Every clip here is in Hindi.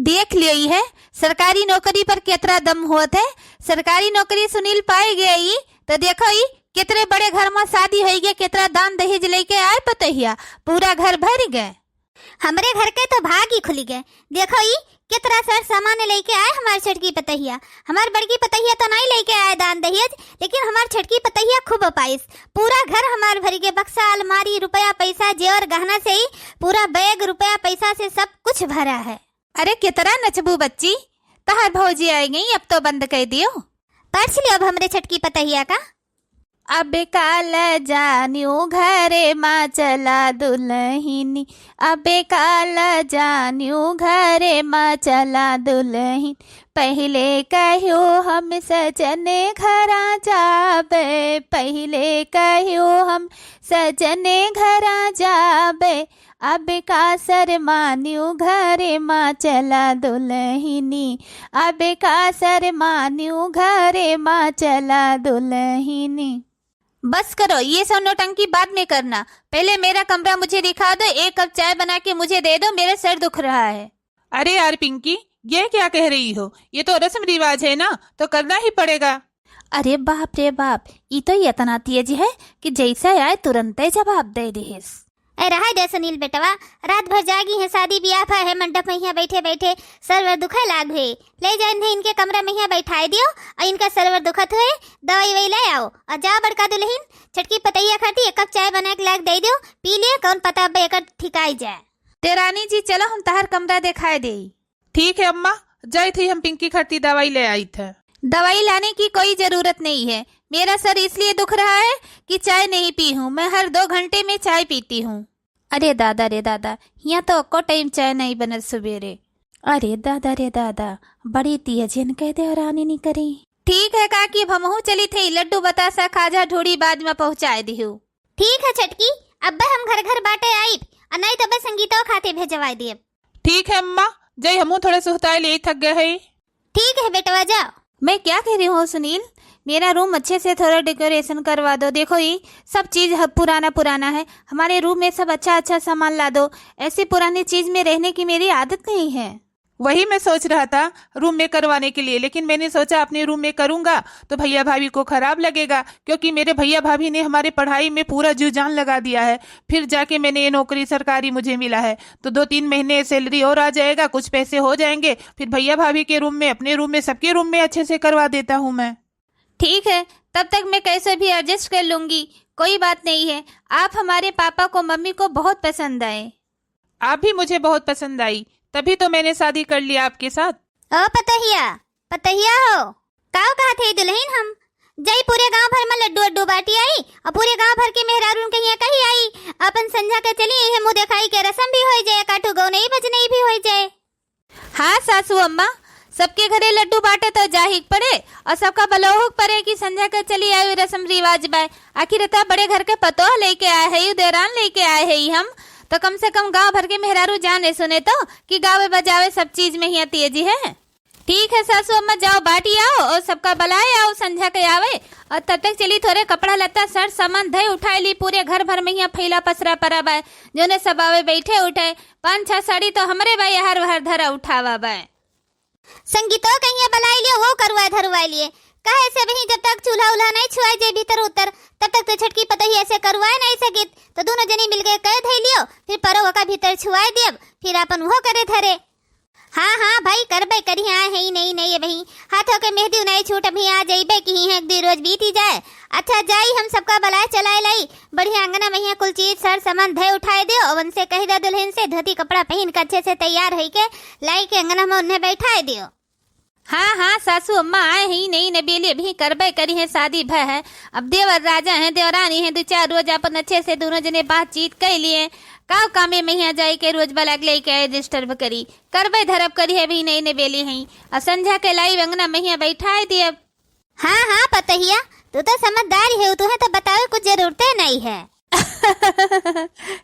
देख लियो है सरकारी नौकरी पर कितना दम होत है। सरकारी नौकरी सुनील पाई गई तो देखो ही कितने बड़े घर में शादी हो गया, कितना दान दहेज लेके आए पतहिया, पूरा घर भर गए। हमरे घर के तो भाग ही खुल गए। देखो ही कितना सर सामान लेके आए हमारे छटकी पतहिया। हमार बड़की पतहिया तो नहीं लेके आए दान दहेज, लेकिन हमार छटकी पतहिया खूब पाइस। पूरा घर हमार भर के, बक्सा अलमारी रुपया पैसा जेवर गहना से ही पूरा बैग रुपया पैसा से सब कुछ भरा है। अरे कितना नचबू बच्ची, तहार भौजी आई गई, अब तो बंद कर दियो। पढ़ लियो अब हमरे छटकी पतहिया का। अब काल जानियो घरे माँ चला दुल्हनी, अब काल जानियो घरे माँ चला दुल्हन, पहले कहियो हम सजने घरा जाबे, पहले कहियो हम सजने घरा जाबे, अब का सर मानियो घरे माँ चला दुल्हनी, अब का सर मानियो घरे माँ चला दुल्हनी। बस करो, ये सब नौटंकी बाद में करना, पहले मेरा कमरा मुझे दिखा दो, एक कप चाय बना के मुझे दे दो, मेरा सर दुख रहा है। अरे यार पिंकी, ये क्या कह रही हो? ये तो रस्म रिवाज है ना, तो करना ही पड़ेगा। अरे बाप रे बाप, ये तो इतना तेज है कि जैसा आए तुरंत ही जवाब दे देस। रहा दे सुनील बेटवा, रात भर जागी है, शादी ब्याह है मंडप में, यहाँ बैठे बैठे सरवर दुखे लाग हुए। ले जाए इनके कमरा में यहाँ बैठाए दियो और इनका सरवर दुखत हुए, दवाई वही ले आओ और जा बड़का दुल्हन छटकी पतैया खाती एक कप चाय बना के लाग दे दियो, पी लियो, कौन पता अब एक ठिकाई जाए। तेरानी जी चलो हम तहार कमरा दिखाए दे। ठीक है अम्मा, जाई थी हम पिंकी खाती दवाई ले आई थे। दवाई लाने की कोई जरूरत नहीं है, मेरा सर इसलिए दुख रहा है कि चाय नहीं पी हूँ, मैं हर 2 घंटे में चाय पीती हूँ। अरे दादा रे दादा, यहाँ तो को टाइम चाय नहीं बनत सवेरे। अरे दादा रे दादा, बड़ी तेजन कह दे रानी नहीं करी। ठीक है काकी, हमहू चली थी, लड्डू बतासा खाजा ढोड़ी बाद में पहुँचाए दिहू। ठीक है छटकी, अब हम घर घर बाटे आई और नहीं तो संगीता खाते भेजवा दिए। ठीक है अम्मा, जय हमू थोड़े सुहताए ले थक गए है। ठीक है बेटवा जाओ। मैं क्या कह रही हूँ सुनील, मेरा रूम अच्छे से थोड़ा डेकोरेशन करवा दो। देखो ये सब चीज पुराना पुराना है, हमारे रूम में सब अच्छा अच्छा सामान ला दो, ऐसी पुरानी चीज में रहने की मेरी आदत नहीं है। वही मैं सोच रहा था रूम में करवाने के लिए, लेकिन मैंने सोचा अपने रूम में करूंगा तो भैया भाभी को खराब लगेगा, क्योंकि मेरे भैया भाभी ने हमारे पढ़ाई में पूरा जी जान लगा दिया है। फिर जाके मैंने ये नौकरी सरकारी मुझे मिला है, तो 2-3 महीने सैलरी और आ जाएगा, कुछ पैसे हो जाएंगे, फिर भैया भाभी के रूम में, अपने रूम में, सबके रूम में अच्छे से करवा देता हूँ मैं। ठीक है, तब तक मैं कैसे भी एडजस्ट कर लूंगी, कोई बात नहीं है। आप हमारे पापा को मम्मी को बहुत पसंद आए। आप भी मुझे बहुत पसंद आई, तभी तो मैंने शादी कर लिया आपके साथ। ओ पतहिया, पतहिया हो काव कहा थे दुल्हन, हम जई पूरे गांव भर में लड्डू अड्डू बाटी आई और पूरे गांव भर के मेहरारून के यहाँ कही आई, अपन संझा के चली है मुँह दिखाई के रसम भी हो जाए, काटू गौ नहीं बजने भी हो जाए। हाँ सासू अम्मा, सबके घरे लड्डू बांटे तो जाहिक पड़े और सबका बलोहुक पड़े कि संध्या कर चली आई रस्म रिवाज बाय। आखिर इतना बड़े घर के पतो लेके आए है, देरान लेके आए है हम, तो कम से कम गांव भर के मेहरारू जाने सुने तो कि गावे बजावे सब चीज में ही तेजी है। ठीक है सासू अम्मा, जाओ बाटी आओ और सबका बलाए आओ, संध्या के आवे, और तब तक चली थोड़े कपड़ा लत्ता सर सामान धई उठाई ली, पूरे घर भर में यहाँ फैला पसरा परा बाय, जो ने सब आवे बैठे उठे, 5-6 साड़ी तो हमरे बाय हर हर धरा उठावा बाय। संगीतो कहीं बलाई लियो, वो करवा धरवा लिए, कहे से वही जब तक चूल्हा उल्हा नहीं छुआए जे भीतर उतर, तब तक तो छटकी पतही ऐसे करवाए नहीं सकित, तो दोनों जनी मिलके कह धई लियो, फिर परो का भीतर छुआए दियब, फिर अपन वो करे धरे। हाँ हाँ भाई करबे करी, हाँ है ही नहीं वही हाथों के मेहंदी नहीं छूट, अभी आ जाइबे कि ही एक 2 रोज बीती जाए। अच्छा जाई हम सबका बलाए चलाए लाई, बढ़िया अंगना में कुल चीज सर सामान धे उठाए दियो, और उनसे कह दो दुल्हन से धोती कपड़ा पहन कर अच्छे से तैयार है के लाई के अंगना में उन्हें बैठाए दियो। हाँ हाँ सासू अम्मा आए ही नहीं नबेली, अभी करबे करी है, शादी भय है, अब देवर राजा है देवरानी है, 2-4 रोज अपन अच्छे से दोनों जने बातचीत कर लिए, काव कामे में यहाँ जाई के रोज बलाग ले के डिस्टर्ब करी, करबे धरब करी है भी नहीं नबेली है, और संध्या के लाई अंगना में यहाँ बैठाए दिए। हाँ हाँ पतहिया, तू तो समझदार है, तुम्हें तो बतावे कुछ जरूरत नहीं है।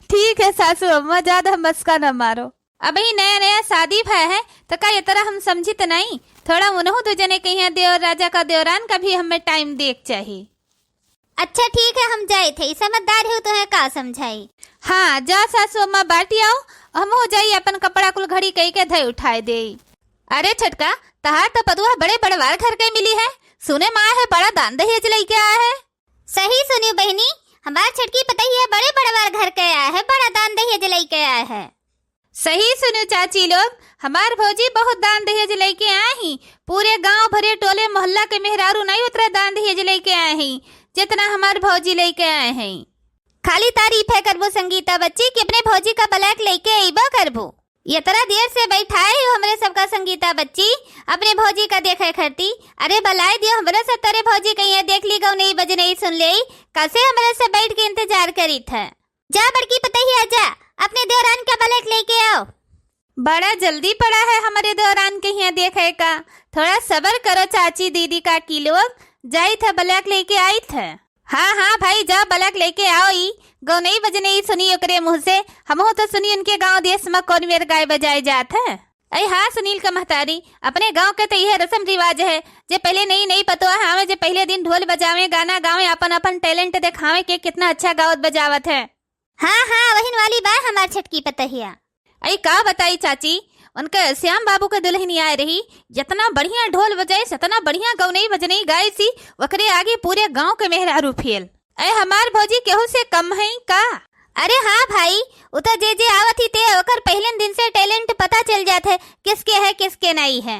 ठीक है सासू अम्मा, ज्यादा मस्का न मारो, अभी नया नया शादी भय है तो का ये तरह हम समझित नहीं, थोड़ा उन्हों 2 जने के यहाँ देवर राजा का देवरान का भी हमें टाइम देख चाहिए। अच्छा ठीक है, हम जाए थे, समझदार हो तो है का समझाई। हाँ जा सासू अम्मा बाटी आओ, हम हो जाइए अपन कपड़ा कुल घड़ी कही के धई उठाए दे। अरे छटका, तहार तो पदुआ बड़े बड़वार घर के मिली है। सुने माँ है बड़ा दान दहेज लेके आया है। सही सुनियो बहनी, हमार छटकी पतही है बड़े बड़वार घर के आया है, बड़ा दान दहेज लेके आया है। सही सुनो चाची लोग, हमार भौजी बहुत दान दहेज लेके आए ही। पूरे गांव भरे टोले मोहल्ला के मेहरारू नहीं उतरा दान दहेज लेके आए ही जितना हमार भौजी लेके आए हैं। खाली तारीफ है करबो संगीता बच्ची कि अपने भौजी का ब्लैक लेके अइबो करबो। ये तरह देर से बैठाए हो हमरे सबका संगीता बच्ची अपने भौजी का देखे खरती। अरे बलाए दियो हमरे से तेरे भौजी कहीं देख ली गौ नहीं बज नहीं सुन ले, कैसे हमरे से बैठ के इंतजार करी था। जा बड़की पतही आजा, अपने देवरान का ब्लैक लेके आओ। बड़ा जल्दी पड़ा है हमारे दौरान के यहाँ देखे का। थोड़ा सबर करो चाची दीदी का की लोग जाई था ब्लैक लेके आई था। हाँ हाँ भाई जा ब्लैक लेके आओ। ई गौ नहीं बजने ही सुनी ओकरे मुँह से, हम तो सुनी उनके गांव देश में कौन मेर गाय बजाए जात है। अरे हाँ सुनील का महतारी, अपने गांव के तो यह रस्म रिवाज है जे पहले नहीं पतो है हमें जे पहले दिन ढोल बजावे गाना गावे अपन अपन टैलेंट दिखावे के कितना अच्छा गावत बजावत है। हाँ हाँ वही वाली बात हमार छटकी पतहिया। अरे का बताई चाची, उनका श्याम बाबू के दुल्हनी आए रही, जितना बढ़िया ढोल बजाई सतना बढ़िया गौनई बजनई गाय सी, वकरे आगे पूरे गांव के मेहरारू फेल। अरे हमार भौजी केहू से कम है का। अरे हाँ भाई, उतर जे आवत ही ते ओकर पहले दिन से टैलेंट पता चल जात है किसके है किसके नहीं है।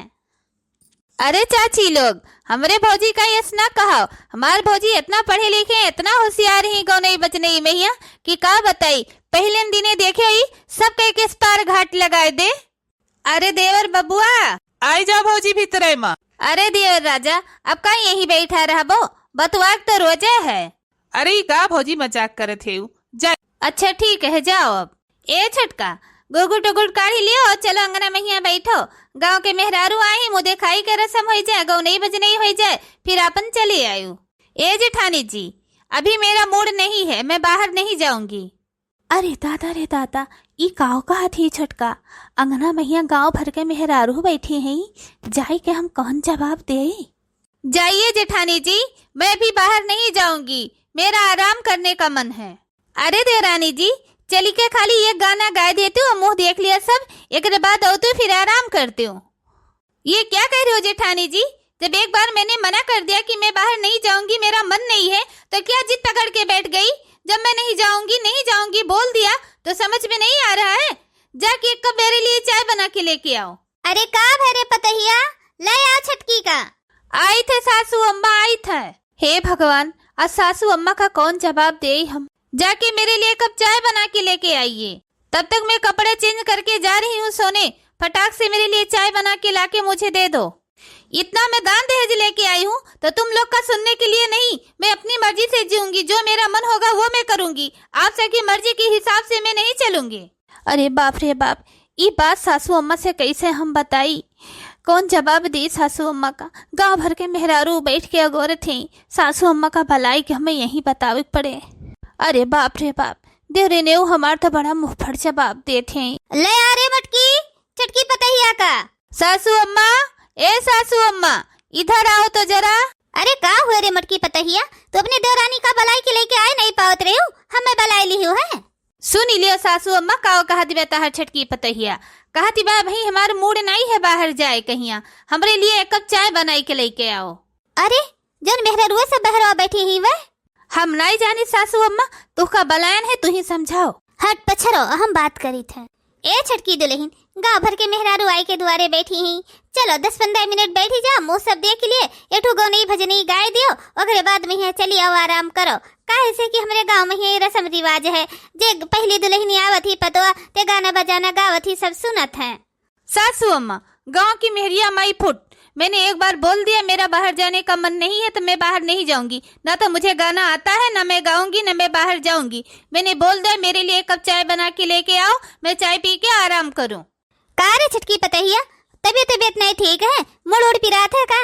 अरे चाची लोग हमरे भौजी का यस ना कहो, हमार भौजी इतना पढ़े लिखे इतना होशियार ही गौनई बचनई मैया कि का बताई पहले दिने देखे ही सब कह के पार घाट लगाए दे। अरे देवर बबुआ आई जाओ भौजी भीतर माँ। अरे देवर राजा अब का यही बैठा रहबो, बतवाक तो रोजे है। अरे का भौजी मजाक करे थे जा। अच्छा ठीक है जाओ। अब ए छटका गुगुट उगुट काढ़ी लियो और चलो अंगना में यहाँ बैठो। गांव के मेहरारू आई मुँह दिखाई के रसम हो जाए, गौ नहीं बज नहीं हो जाए, फिर अपन चले आयु। ए जेठानी जी अभी मेरा मूड नहीं है, मैं बाहर नहीं जाऊंगी। अरे दादा ई काव का थी छटका, अंगना मैया गांव भर के मेहरारू बैठी हैं, जाई के हम कौन जवाब दे। जाइए जेठानी जी, मैं भी बाहर नहीं जाऊंगी, मेरा आराम करने का मन है। अरे देवरानी जी चली के खाली ये गाना गा देती हूँ, मुंह देख लिया सब, एक बाद आओ तो फिर आराम करती हूँ। ये क्या कह रहे हो जेठानी जी, जब एक बार मैंने मना कर दिया कि मैं बाहर नहीं जाऊंगी, मेरा मन नहीं है, तो क्या जिद पकड़ के बैठ गई। जब मैं नहीं जाऊंगी बोल दिया तो समझ में नहीं आ रहा है। जाके एक कप मेरे लिए चाय बना के लेके आओ। अरे का भरे पतहिया ले आ छटकी का। आई थे सासू अम्मा आई थे। हे भगवान आज सासू अम्मा का कौन जवाब दे। हम जाके मेरे लिए कप चाय बना के लेके आइए, तब तक मैं कपड़े चेंज करके जा रही हूँ सोने। फटाक से मेरे लिए चाय बना के लाके मुझे दे दो। इतना मैं दान दहेज लेके आई हूँ तो तुम लोग का सुनने के लिए नहीं, मैं अपनी मर्जी से जीऊंगी, जो मेरा मन होगा वो मैं करूंगी, आप सबकी मर्जी के हिसाब से मैं नहीं चलूंगी। अरे बाप रे बाप, ये बात सासू अम्मा से कैसे हम बताई, कौन जवाब दी सासू अम्मा का। गांव भर के मेहरारू बैठ के अगोरे थे, सासू अम्मा का भलाई के हमें यही बतावे पड़े। अरे बाप रे बाप, देवरे ने हमार तो बड़ा मुँह फट जवाब देते हैं। ले आ रे मटकी छटकी पतहिया का। सासू अम्मा, ए सासू अम्मा इधर आओ तो जरा। अरे का हुए रे मटकी पतहिया, तो अपने देवरानी का बलाई के लेके आए नहीं पावत रहे हो, हमें बलाई ली हो है। सुन लियो सासू अम्मा का कहा दिबे तहर छटकी पतहिया, कहा दिबा भाई हमार मूड नहीं है बाहर जाए कहिया, हमरे लिए एक कप चाय बनाई के लेके आओ। अरे जन मेहरारू से बहरवा बैठी ही वह हम नहीं जानी सासू अम्मा, तू का बलायन है, तू ही समझाओ। हट पछरो, हम बात करी थे। ए छटकी दुल्हन गाँव भर के मेहरारू आई के द्वारे बैठी ही, चलो 10-15 मिनट बैठी जा, मुँह सब देख लिए, एठू गौनई भजनी गाय दियो, ओकरे बाद में चली आओ आराम करो। काहे से कि हमरे गाँव में ये रस्म रिवाज है, जे पहली दुल्हनी आवत ही पतवा ते गाना बजाना गावत ही सब सुनत है। सासू अम्मा गाँव की मेहरिया माई फुट, मैंने एक बार बोल दिया मेरा बाहर जाने का मन नहीं है तो मैं बाहर नहीं जाऊंगी, ना तो मुझे गाना आता है, ना मैं गाऊंगी, ना मैं बाहर जाऊंगी। मैंने बोल दिया मेरे लिए एक कप चाय बना के लेके आओ, मैं चाय पी के आराम करूं। का रे छटकी पतहिया, तबीयत नहीं ठीक है, मुड़ उड़ पिरात है का।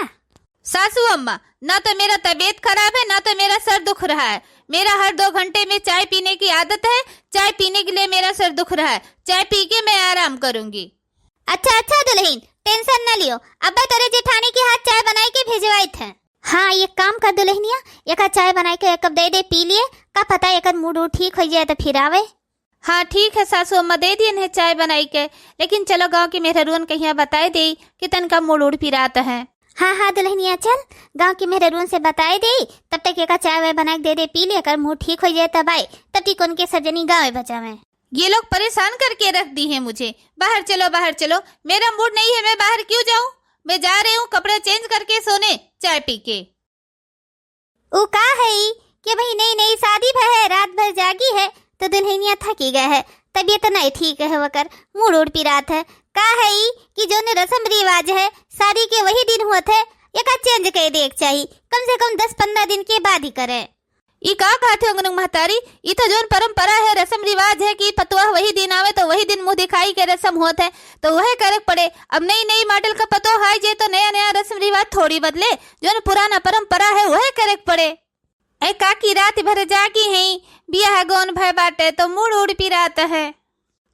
सासू अम्मा ना तो मेरा तबीयत खराब है, ना तो मेरा सर दुख रहा है, मेरा हर 2 घंटे में चाय पीने की आदत है, चाय पीने के लिए मेरा सर दुख रहा है, चाय पी के मैं आराम करूंगी। अच्छा दुल्हन टेंशन न लियो, अब्बा तेरे जेठानी के हाथ चाय बनाई के भेजवाई थे। हाँ ये काम कर दुल्हनिया, एक चाय बनाई के एक कप दे दे, पी लिए, का पता एक मूड ठीक हो जाए तो फिर आवे। हाँ ठीक है सासू अम्मा, दे दिए है चाय बनाई के। लेकिन चलो गांव की मेहरुअन कहिया बताए दे कि तनका मूड उड़ पिरात है। हाँ हाँ दुल्हनिया, चल गांव की मेहरुन से बताए दे, तब तक एक चाय वाय बना के दे दे, पी ले, कर मुंह ठीक हो जाए तब आए, तब तक उनके सजनी गाँव बचा में। ये लोग परेशान करके रख दी है मुझे। बाहर चलो बाहर चलो, मेरा मूड नहीं है, मैं बाहर क्यों जाऊं? मैं जा रही हूँ कपड़े चेंज करके सोने, चाय पी के। वो का है कि भाई नई नई शादी भय है, रात भर जागी है तो दुल्हनिया थकी गए है, तबीयत नहीं ठीक है, वकर मूड उड़ पिरात है। का है कि जो ने रस्म रिवाज है शादी के वही दिन हुआ थे, एक चेंज कर देख चाहिए, कम से कम 10-15 दिन के बाद ही करे। ये का कहते हो महतारी? ये तो जोन परंपरा है, रस्म रिवाज है कि पतवा वही दिन आवे तो वही दिन मुंह दिखाई के रस्म होता है, तो वह करे पड़े। अब नई नई मॉडल का पतो है जे तो नया नया रस्म रिवाज थोड़ी बदले, जोन पुराना परंपरा है वह करे पड़े। ऐ काकी रात भर जागी है, बियाह गौन भय बाटे तो मूड उड़ पिरात है।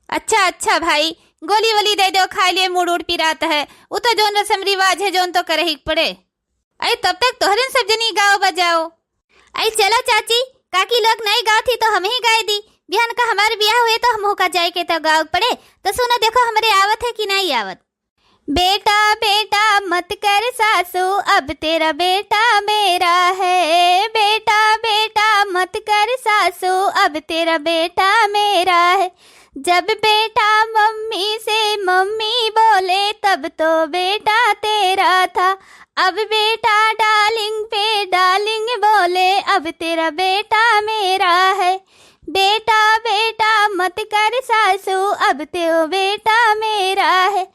अच्छा अच्छा भाई, गोली वोली दे दो खा लिए, मूड उड़ पिरात है। वो तो जोन रस्म रिवाज है जोन तो करे ही पड़े। ऐ तब तक तोहरे सब जनी गाओ बजाओ। आई चलो चाची, काकी लोग नहीं गाँव थी तो हम ही गाय दी, बिहान का हमारे ब्याह हुए तो हम का जाए के तो गाँव पड़े, तो सुनो देखो हमारे आवत है कि नहीं आवत। बेटा बेटा मत कर सासू, अब तेरा बेटा मेरा है। बेटा बेटा मत कर सासू, अब तेरा बेटा मेरा है। जब बेटा मम्मी से मम्मी बोले तब तो बेटा तेरा था, अब बेटा डार्लिंग पे डार्लिंग बोले अब तेरा बेटा मेरा है। बेटा बेटा मत कर सासू, अब तो बेटा मेरा है।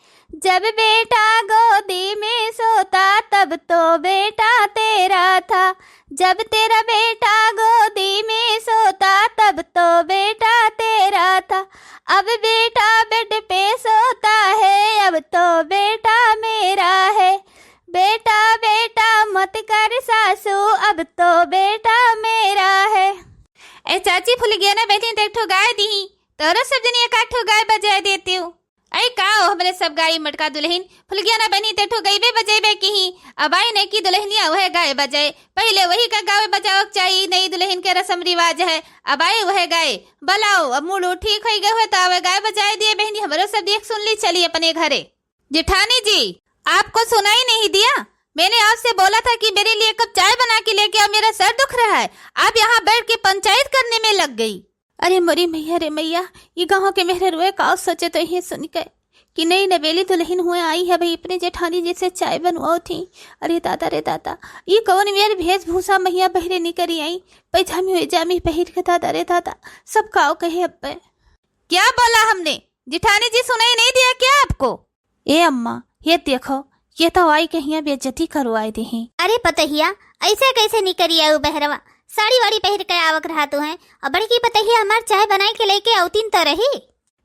जब बेटा गोदी में सोता तब तो बेटा तेरा था, जब तेरा बेटा गोदी में सोता तब तो बेटा तेरा था। अब बेटा बेड पे सोता है, अब तो बेटा मेरा है। बेटा बेटा मत कर सासू, अब तो बेटा मेरा है। ए चाची फुल गया ना बैठी, देखो गाय दी तोरा सब जनी एक आठो गाय बजा देती हूँ। ऐ का हमरे सब गाय मटका दुल्हन फुल गया ना बनी तेठो गईबे बजेबे की ही। अब आई नहीं की दुल्हनिया वह गाय बजाए, पहले वही का गावे बजाओ चाहिए, नई दुल्हन के रस्म रिवाज है। अब आए वह गाय बलाओ, अब मूड ठीक हो गए हुए तो अब गाय बजाए दिए बहनी, हमारे सब देख सुन ली, चली अपने घरे। जेठानी जी आपको सुनाई नहीं दिया? मैंने आपसे बोला था कि मेरे लिए कप चाय बना के लेके आओ, मेरा सर दुख रहा है। आप यहाँ बैठ के पंचायत करने में लग गई। अरे मोरी मैया रे मैया, ये गाँव के मेहरे रुए का सोचे तो ये सुन के कि नई नवेली दुल्हन हुए आई है भाई, अपने जेठानी जी से चाय बनवाओ थी। अरे दादा रे दादा, ये कौन मेरे वेशभूषा मैया बहरे निकरी आई, पैजामी वेजामी पहर के, दादा रे दादा सब काओ कहे। अब क्या बोला हमने? जेठानी जी सुनाई नहीं दिया क्या आपको? ए अम्मा ये देखो, ये तो आई कहीं बेइज्जती करवाए दी हैं। अरे पतहिया ऐसे कैसे निकरी आऊ बहरवा, साड़ी वाड़ी पहन के आवक रहा तू है, और बड़की पतहिया हमार चाय बनाए के लेके औतीन तो रही।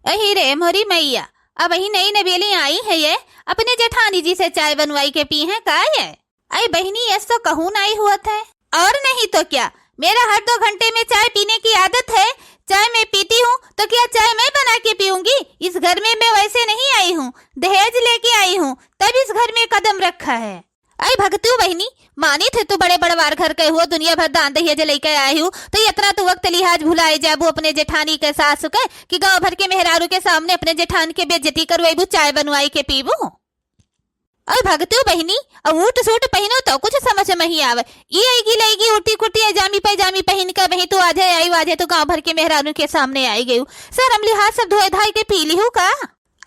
अही रे मोरी मैया, अब ही नई नवेली आई है, ये अपने जेठानी जी से चाय बनवाई के पी है का ये? अरे बहनी ऐसा तो कहूँ नहीं हुआ था, और नहीं तो क्या, मेरा हर 2 घंटे में चाय पीने की आदत है। चाय मैं पीती हूँ तो क्या चाय मैं बना के पीऊंगी? इस घर में मैं वैसे नहीं आई हूँ, दहेज लेके आई हूँ, तब इस घर में कदम रखा है। अरे भगतू बहनी, मानी थे तू बड़े बड़वार घर के हुआ, दुनिया भर दान दहेज लेके आई हूँ, तो इतना तो वक्त लिहाज भुलाए जाबू अपने जेठानी के सासू के कि गाँव भर के मेहरारू के सामने अपने जेठान के बेइज्जती करवाईबू, चाय बनवाई के पीबू। अरे भगतू बहनी, अब ऊट सूट पहनो तो कुछ समझ में ही आवे, ये आएगी लेगी उल्टी कुटी जामी पैजामी पहन कर बही तू आज आई वाजे तो गांव भर के मेहरानों के सामने आई गई। सर हम लिहाज सब धोए धाई के पी ली हूँ का?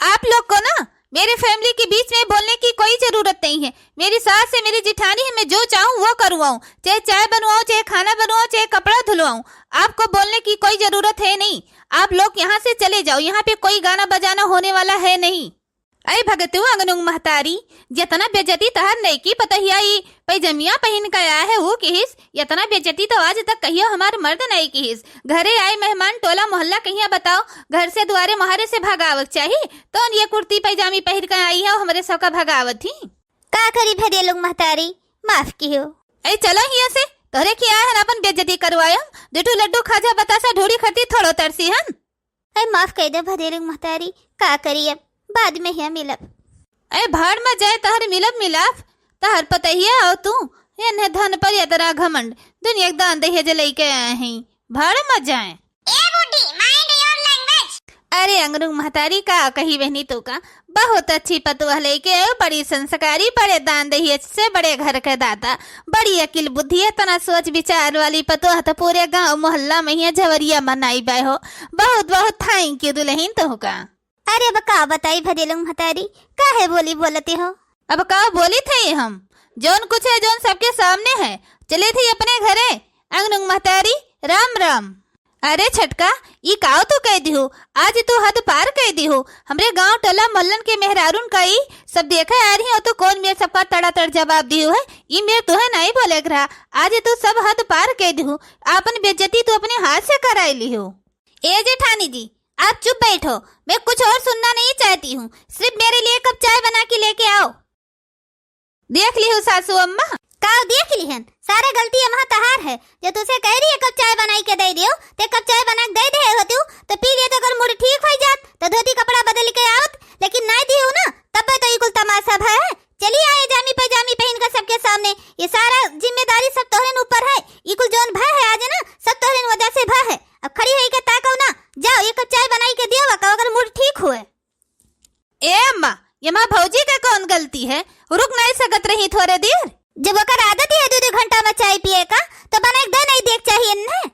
आप लोग को ना मेरे फैमिली के बीच में बोलने की कोई जरूरत नहीं है। मेरी सास से मेरी जिठानी है, मैं जो चाहूँ वो करवाऊँ, चाहे चाय बनवाऊँ, चाहे खाना बनवाऊँ, चाहे कपड़ा धुलवाऊँ, आपको बोलने की कोई जरूरत है नहीं। आप लोग यहाँ से चले जाओ, यहाँ पे कोई गाना बजाना होने वाला है नहीं। अरे भगतू अंगनुंग महतारी, जितना बेइज्जती तहर नहीं की पतहिया पैजमिया पहन कर आया है वो किहिस, इतना बेइज्जती तो आज तक कहियो हमार मर्द नहीं किहिस। घरे आए मेहमान टोला मोहल्ला कहिया बताओ, घर से द्वारे महारे से भगावत चाहिए, तो ये कुर्ती पैजामी पहन कर आई है हमारे सबका भगावत थी। का करी भेदे लोग महतारी, माफ कियो। अरे चलो यहाँ से, तोरे किया है अपन बेइज्जती करवाया, दुटू लड्डू खाजा बतासा ढोड़ी खरती थोड़ो तरसी हन। अरे माफ कर दे भेदे लोग महतारी, का करी अब बाद में ही मिलब। अरे भाड़ में जाए तहर मिलब मिलाप, तहर पतहिया हो तू, इन्हें धन पर इतना घमंड, दुनिया दान दहेज लेके आए हैं, भाड़ में जाए। ए बूढ़ी माइंड योर लैंग्वेज। अरे अंगरूंग महतारी का कही बहनी तो का बहुत अच्छी पतुआ लेके आयो, बड़ी संस्कारी, बड़े दान दही से बड़े घर के दाता, बड़ी अकिल बुद्धि है, तना सोच विचार वाली पतुआ तो पूरे गांव मोहल्ला में ही झवरिया मनाई बाय हो। बहुत बहुत थैंक यू दुल्हन तो का। अरे बका बताई भदेलुंग महतारी काहे बोली बोलते हो? अब का बोली थे हम, जोन कुछ है जोन सबके सामने है, चले थे अपने घरे। अंगरूंग महतारी राम राम। अरे छटका ई काव तो कह दी हो, आज तो हद पार कह दी हो। हमरे गांव टोला मोहल्लन के मेहरारून का ई सब देखा आ रही हो तो कौन मेरे सबका तड़ातड़ जवाब दी हो है। ई मेरे तो है नहीं बोले रहा, आज तो सब हद पार कह दी हो। आपन बेइज्जती तो अपने हाथ से कराई ली हो। ए जेठानी जी आप चुप बैठो, मैं कुछ और सुनना नहीं चाहती हूँ, सिर्फ मेरे लिए कप चाय बना के लेके आओ। देख ली हो सासू अम्मा, काव देख ली हन, सारे गलती अम्मा तहार है। जो तुझसे कह रही है कप चाय बनाई के दे दियो, ते कप चाय बना के दे दे हो तो पी लिए तो अगर मूड ठीक हो जात तो धोती कपड़ा बदल के आवत, लेकिन नहीं दी हो ना तब तो ये कुल तमाशा है। चलिए आए जामी पैजामी पहन कर सबके सामने, ये सारा जिम्मेदारी सब तोहरे ऊपर है। ये कुल जोन भय है आज ना सब तोहरे वजह से भय है। अब खड़ी है के ताको ना, जाओ ये कप चाय बनाई के दियो अगर मूड ठीक हुए। ए अम्मा ये माँ भौजी का कौन गलती है, रुक नहीं सकत रही थोड़े देर। जब ओकर आदत है 2-2 घंटा में चाय पिए का तो बना के दे नहीं देख चाहिए न।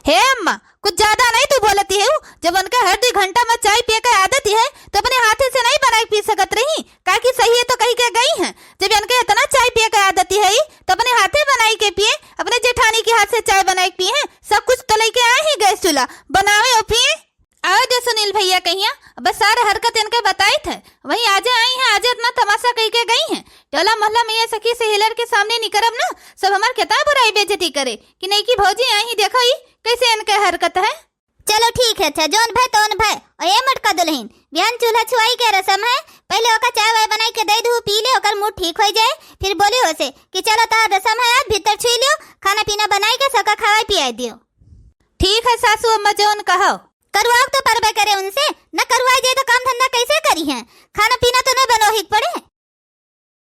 हे अम्मा कुछ ज्यादा नहीं तू बोलती है, जब उनका हर 2 घंटा में चाय पिए का आदत है तो अपने हाथे से नहीं बना के पी सकत रही, काकी सही है तो कही के गई है। जब उनके इतना चाय पिए का आदत है तो अपने हाथे बनाई के पिए, अपने जेठानी के हाथ से चाय बनाई के पिए। सब कुछ तो लेके आए ही गैस चूल्हा बनावे और पिए। आओ जो सुनील भैया कहिया बस सारे हरकत इनके बताई थे, वही आज आई हैं, आज इतना तमाशा कही के गई हैं। टोला मोहल्ला में ये सखी से हिलर के सामने निकरब ना सब हमार कितना बुराई बेइज्जती करे कि नहीं की भौजी आई ही देखो ही कैसे इनके हरकत है। चलो ठीक है, अच्छा जोन भय तोन भय। और ये मटका दुल्हन बिहान चूल्हा छुआई के रसम है, पहले ओका चाय वाय बनाई के दे दू, पी ले ओकर मूड ठीक हो जाए, फिर बोली हो से कि चलो तार रसम है आज भीतर छुई लियो, खाना पीना बनाई के सबका खवाई पियाई दियो। ठीक है सासू अम्मा जोन कहो। करवाओ तो परबे करे उनसे, न करवाई जाए तो काम धंधा कैसे करी है। खाना पीना